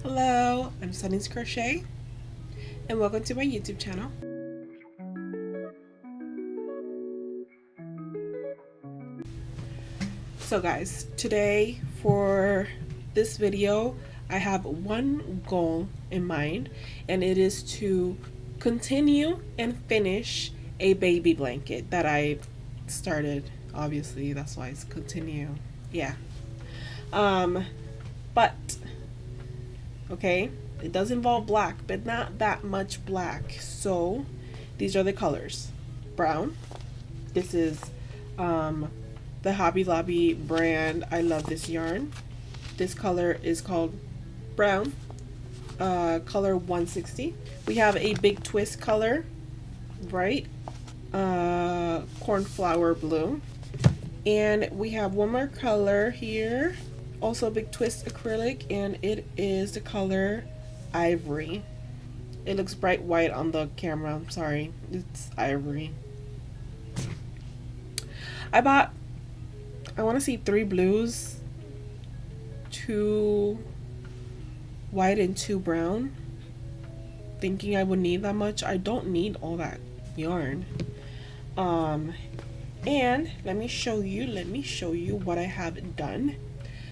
Hello, I'm Stunning'sCrochet and welcome to my YouTube channel. So guys, today for this video I have one goal in mind, and it is to continue and finish a baby blanket that I started. Obviously that's why it's continue. Yeah. But okay, it does involve black, but not that much black. So these are the colors. Brown. This is the Hobby Lobby brand. I love this yarn. This color is called brown, color 160. We have a big twist color, bright cornflower blue, and we have one more color here, also a big twist acrylic, and it is the color ivory. It looks bright white on the camera. I'm sorry, it's ivory. I bought, I want to see 3 blues, 2 white and 2 brown, thinking I would need that much. I don't need all that yarn. And let me show you what I have done.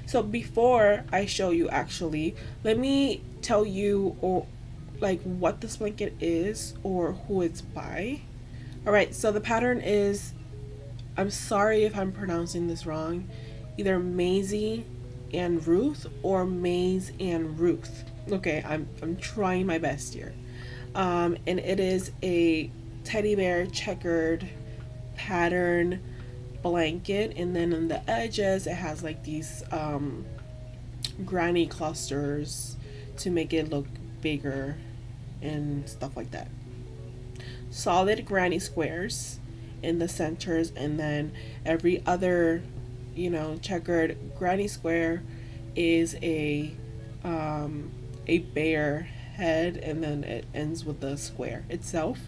So before I show you, actually, let me tell you or like what this blanket is or who it's by. All right, so the pattern is, I'm sorry if I'm pronouncing this wrong, either MaisieandRuth or MaisieandRuth. Okay, I'm trying my best here. And it is a teddy bear checkered pattern blanket, and then on the edges it has like these granny clusters to make it look bigger and stuff like that. Solid granny squares in the centers, and then every other, you know, checkered granny square is a bear head, and then it ends with the square itself.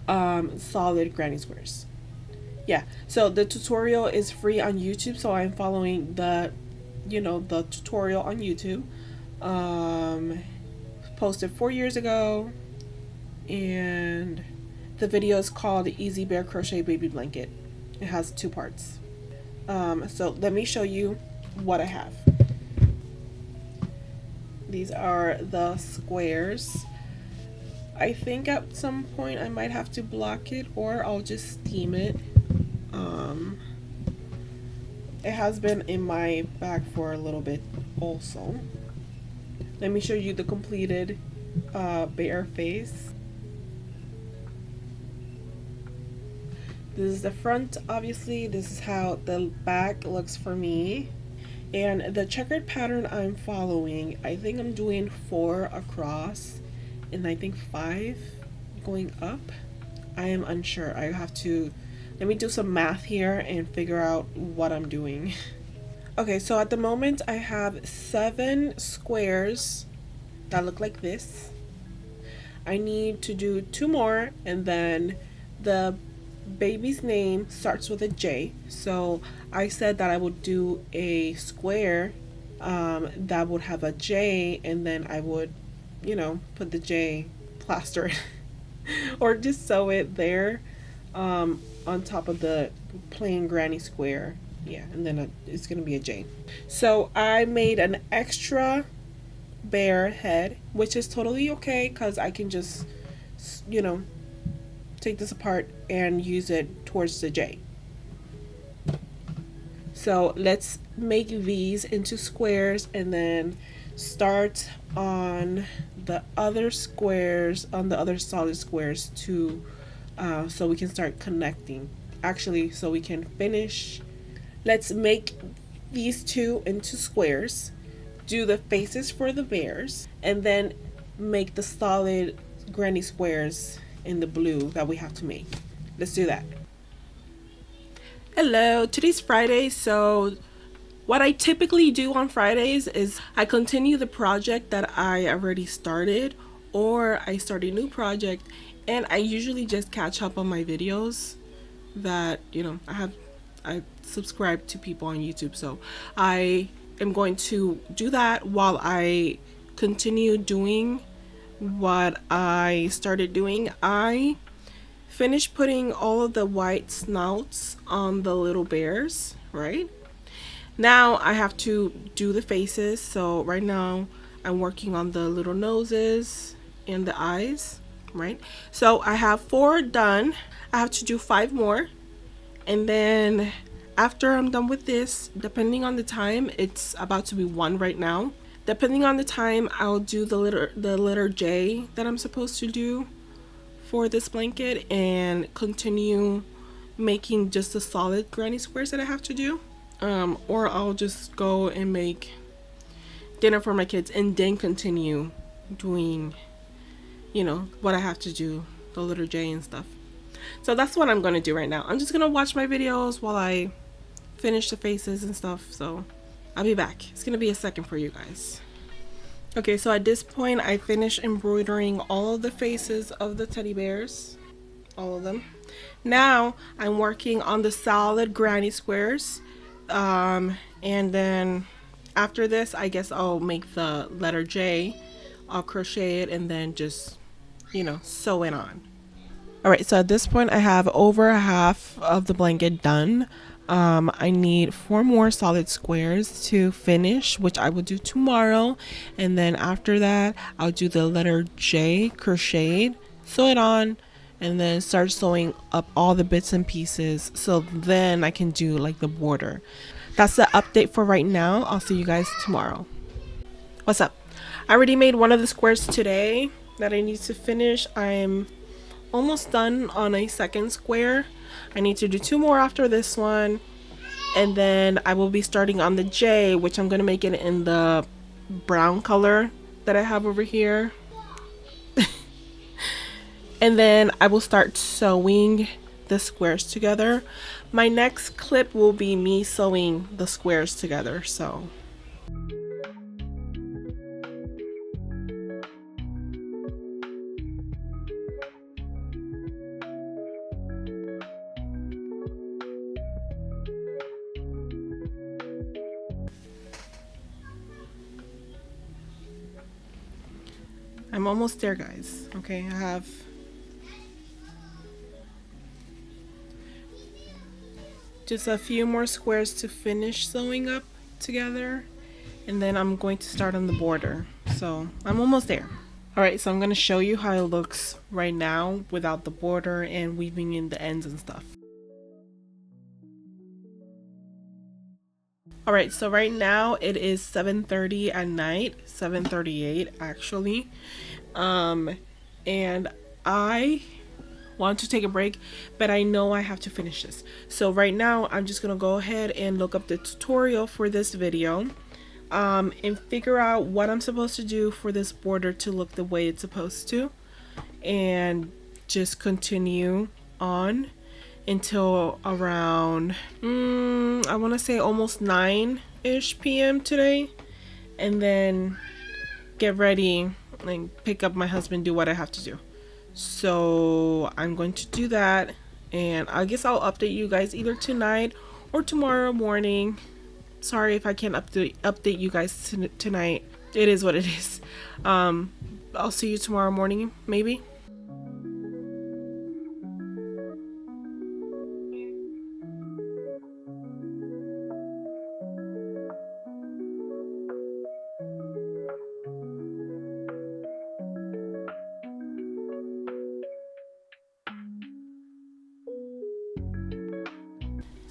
Solid granny squares. Yeah, so the tutorial is free on YouTube, so I'm following the, you know, the tutorial on YouTube. Posted 4 years ago, and the video is called Easy Bear Crochet Baby Blanket. It has 2 parts. So let me show you what I have. These are the squares. I think at some point I might have to block it, or I'll just steam it. It has been in my bag for a little bit also. Let me show you the completed bear face. This is the front, obviously. This is how the back looks for me. And the checkered pattern I'm following, I think I'm doing 4 across and I think 5 going up. I am unsure. I have to, let me do some math here and figure out what I'm doing. Okay, so at the moment I have 7 squares that look like this. I need to do 2 more, and then the baby's name starts with a J. So I said that I would do a square that would have a J, and then I would, you know, put the J, plaster it or just sew it there on top of the plain granny square. Yeah, and then it's gonna be a J. So I made an extra bear head, which is totally okay because I can just, you know, take this apart and use it towards the J. So let's make these into squares and then start on the other squares, on the other solid squares to so we can start connecting. Actually, so we can finish. Let's make these 2 into squares, do the faces for the bears, and then make the solid granny squares in the blue that we have to make. Let's do that. Hello, today's Friday, so what I typically do on Fridays is I continue the project that I already started, or I start a new project, and I usually just catch up on my videos that, you know, I subscribe to people on YouTube, so I am going to do that while I continue doing what I started doing. I finished putting all of the white snouts on the little bears, right? Now I have to do the faces. So right now I'm working on the little noses and the eyes, right? So I have 4 done. I have to do 5 more. And then after I'm done with this, depending on the time, it's about to be 1 right now. Depending on the time, I'll do the letter J that I'm supposed to do for this blanket and continue making just the solid granny squares that I have to do. Or I'll just go and make dinner for my kids and then continue doing, you know, what I have to do, the letter J and stuff. So that's what I'm gonna do right now. I'm just gonna watch my videos while I finish the faces and stuff. So I'll be back. It's gonna be a second for you guys. Okay, so at this point I finished embroidering all of the faces of the teddy bears, all of them. Now I'm working on the solid granny squares, and then after this I guess I'll make the letter J. I'll crochet it and then just, you know, sew it on. Alright, so at this point I have over half of the blanket done. I need 4 more solid squares to finish, which I will do tomorrow. And then after that, I'll do the letter J crocheted, sew it on, and then start sewing up all the bits and pieces. So then I can do like the border. That's the update for right now. I'll see you guys tomorrow. What's up? I already made one of the squares today that I need to finish. I'm almost done on a second square. I need to do 2 more after this one, and then I will be starting on the J, which I'm going to make it in the brown color that I have over here. And then I will start sewing the squares together. My next clip will be me sewing the squares together. So I'm almost there, guys. Okay, I have just a few more squares to finish sewing up together, and then I'm going to start on the border. So I'm almost there. Alright, so I'm going to show you how it looks right now without the border and weaving in the ends and stuff. Alright, so right now it is 7:30 at night, 7:38 actually. And I want to take a break, but I know I have to finish this. So right now I'm just gonna go ahead and look up the tutorial for this video, and figure out what I'm supposed to do for this border to look the way it's supposed to, and just continue on until around I want to say almost 9-ish p.m. today, and then get ready and pick up my husband, do what I have to do. So I'm going to do that, and I guess I'll update you guys either tonight or tomorrow morning. Sorry if I can't update you guys tonight. It is what it is. I'll see you tomorrow morning maybe.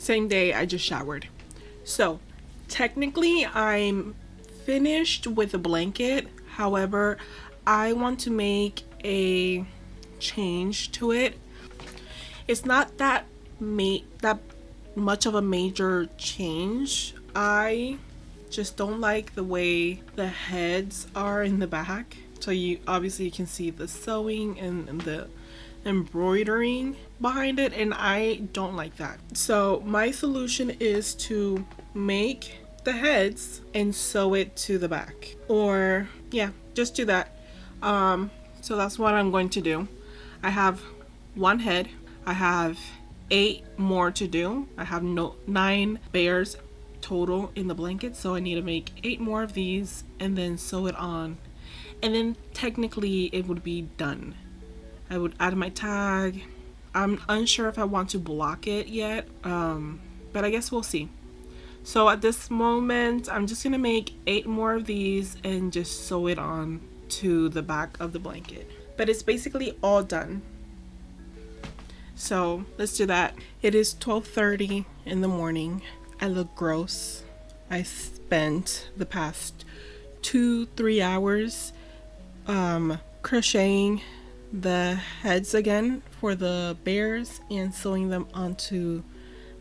Same day, I just showered. So technically I'm finished with the blanket. However, I want to make a change to it. It's not that much of a major change. I just don't like the way the heads are in the back. So you obviously can see the sewing and the embroidering behind it, and I don't like that. So my solution is to make the heads and sew it to the back, or yeah, just do that. So that's what I'm going to do. I have 1 head. I have 8 more to do. I have 9 bears total in the blanket, so I need to make 8 more of these and then sew it on. and then technically it would be done. I would add my tag. I'm unsure if I want to block it yet, but I guess we'll see. So at this moment, I'm just gonna make 8 more of these and just sew it on to the back of the blanket. But it's basically all done. So let's do that. It is 12:30 in the morning. I look gross. I spent the past 2-3 hours crocheting the heads again for the bears and sewing them onto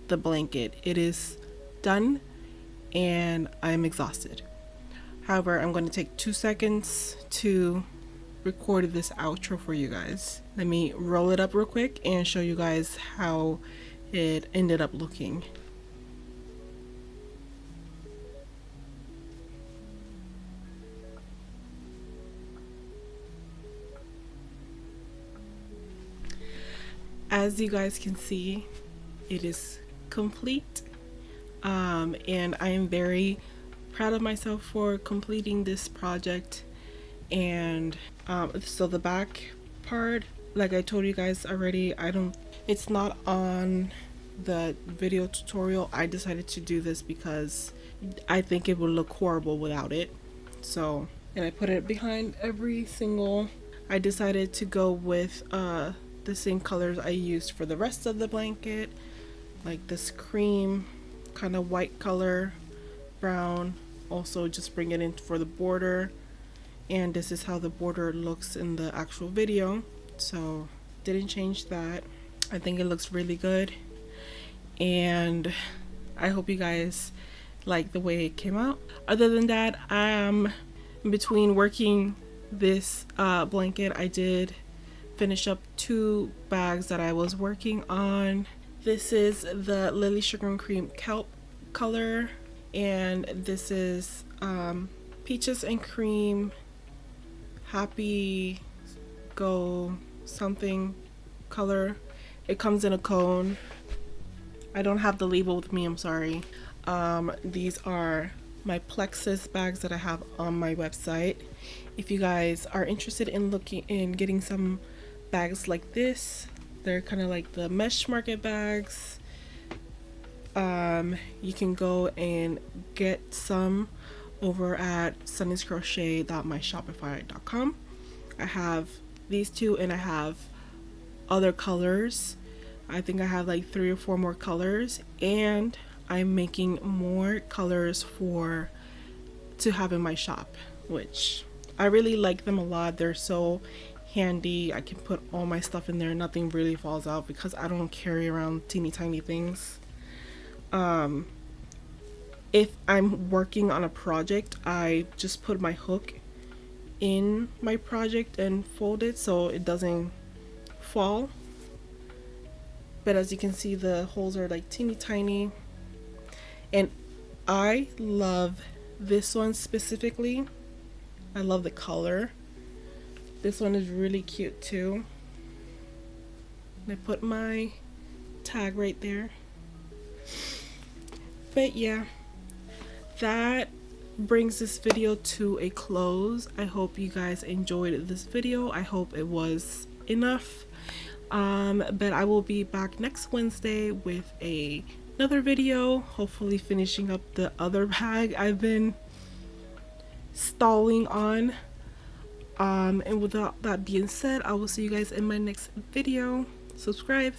the blanket. It is done and I'm exhausted. However, I'm going to take 2 seconds to record this outro for you guys. Let me roll it up real quick and show you guys how it ended up looking. As you guys can see, it is complete, and I am very proud of myself for completing this project. And so the back part, like I told you guys already, it's not on the video tutorial. I decided to do this because I think it would look horrible without it. So, and I put it behind every single, I decided to go with the same colors I used for the rest of the blanket, like this cream kind of white color, brown, also just bring it in for the border. And this is how the border looks in the actual video, so didn't change that. I think it looks really good, and I hope you guys like the way it came out. Other than that, in between working this blanket, I did finish up 2 bags that I was working on. This is the Lily Sugar and Cream Kelp color, and this is Peaches and Cream Happy Go something color. It comes in a cone. I don't have the label with me, I'm sorry. These are my plexus bags that I have on my website. If you guys are interested in getting some bags like this, they're kind of like the Mesh Market bags. You can go and get some over at Stunning'sCrochet.myshopify.com. I have these 2 and I have other colors. I think I have like 3 or 4 more colors, and I'm making more colors to have in my shop, which I really like them a lot. They're so handy. I can put all my stuff in there, nothing really falls out because I don't carry around teeny tiny things. If I'm working on a project, I just put my hook in my project and fold it so it doesn't fall. But as you can see, the holes are like teeny tiny, and I love this one specifically. I love the color. This one is really cute too. And I put my tag right there. But yeah, that brings this video to a close. I hope you guys enjoyed this video. I hope it was enough. But I will be back next Wednesday with another video, hopefully finishing up the other bag I've been stalling on. And without that being said, I will see you guys in my next video. Subscribe.